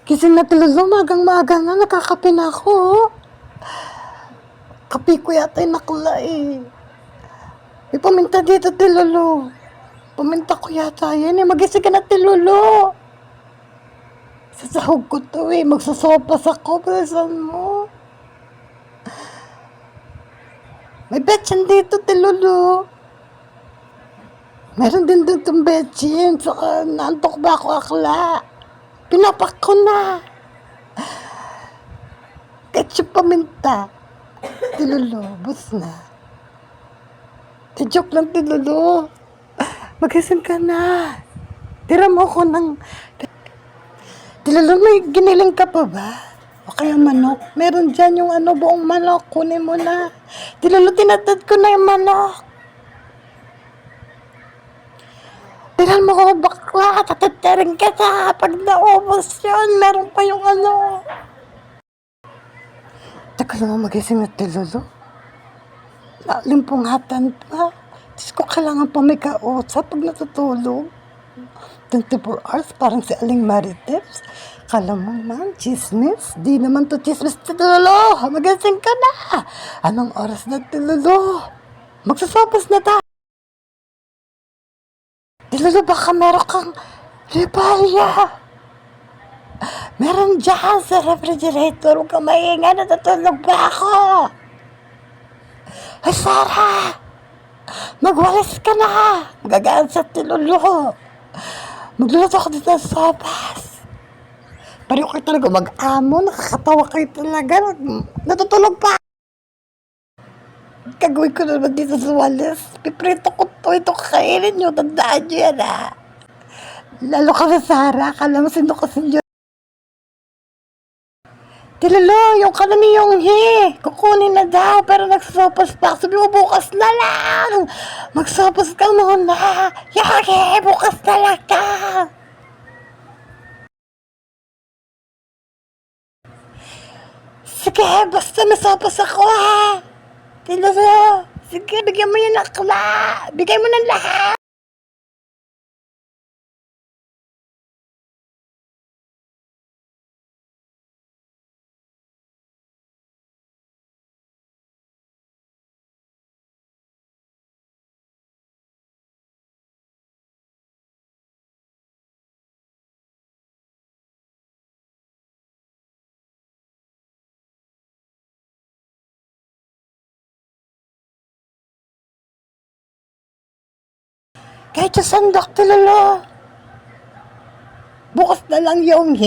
Gising na tulog, magang-maga na, nakakape na ako. Kape ko yata yung nakula eh. May paminta dito, Tilolo. Paminta ko yata yan eh. Magising ka na, Tilolo. Sa sahog ko to eh. Magsasopas ako. Bilisan mo. May betchin dito, Tilolo. Meron din dito betchin. Saka naantok ba ako akla? Pinapak ko na. Ketchup paminta. Tilolo, bus na. Joke lang, Tilolo. Magising ka na. Tira mo ako ng... Tilolo, may giniling ka pa ba? O kaya manok? Meron dyan yung buong manok. Kunin mo na. Tilolo, tinatad ko na yung manok. Tiran mo ko, bakla. Tatatarin ka na. Pag naubos yun, meron pa yung Teka lang, magising na, Tilolo. Nalimpungatan pa. Diyos ko, kailangan pa may kausap pag natutulog. 24 hours, parang si Aling Marites. Kala mo man, chismis? Di naman to chismis, Tilolo. Magising ka na. Anong oras na, Tilolo? Magsasopas na tayo. Tilolo, baka meron kang ribalya. Meron dyan sa refrigerator. Huwag kang maingay, natutulog ba ako? Ay, Sarah! Magwalis ka na! Magagaan sa Tilolo. Magluluto ako dito sa sopas. Pareho kayo talaga mag-amo. Nakakatawa kayo talaga. Natutulog pa. Kagawin ko naman dito sa walis. Piprito ko to. Ito kakainin nyo. Tandaan nyo yan ah. Lalo ka na, Sarah. Kala mo sino ka sinyo. Tilolo, yung kanami yung kukunin na daw, pero nagsopas pa. Sabi mo, bukas na lang. Magsopas ka muna. Yagi, bukas na lang ka. Sige, basta masopas ako ha. Tilolo, sige, bigyan mo yung akla. Bigay mo ng lahat. Kahit sa sandok, Tilolo. Bukas na lang yung